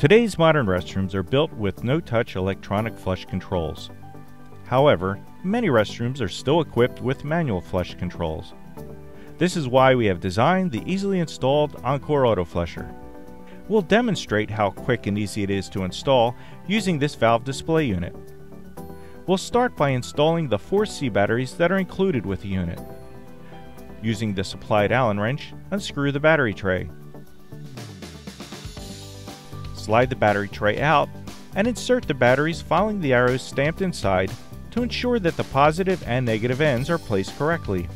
Today's modern restrooms are built with no-touch electronic flush controls. However, many restrooms are still equipped with manual flush controls. This is why we have designed the easily installed Encore Autoflusher. We'll demonstrate how quick and easy it is to install using this valve display unit. We'll start by installing the 4 C batteries that are included with the unit. Using the supplied Allen wrench, unscrew the battery tray. Slide the battery tray out and insert the batteries following the arrows stamped inside to ensure that the positive and negative ends are placed correctly.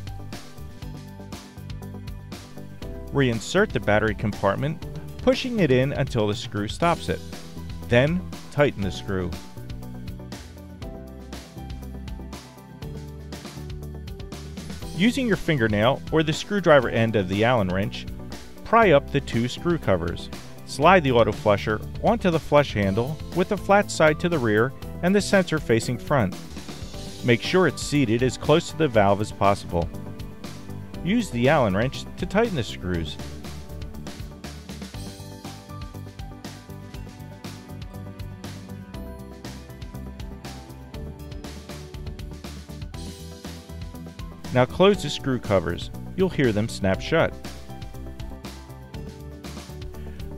Reinsert the battery compartment, pushing it in until the screw stops it. Then, tighten the screw. Using your fingernail or the screwdriver end of the Allen wrench, pry up the 2 screw covers. Slide the autoflusher onto the flush handle with the flat side to the rear and the sensor facing front. Make sure it's seated as close to the valve as possible. Use the Allen wrench to tighten the screws. Now close the screw covers. You'll hear them snap shut.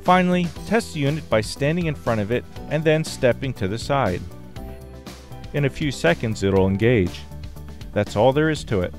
Finally, test the unit by standing in front of it and then stepping to the side. In a few seconds, it'll engage. That's all there is to it.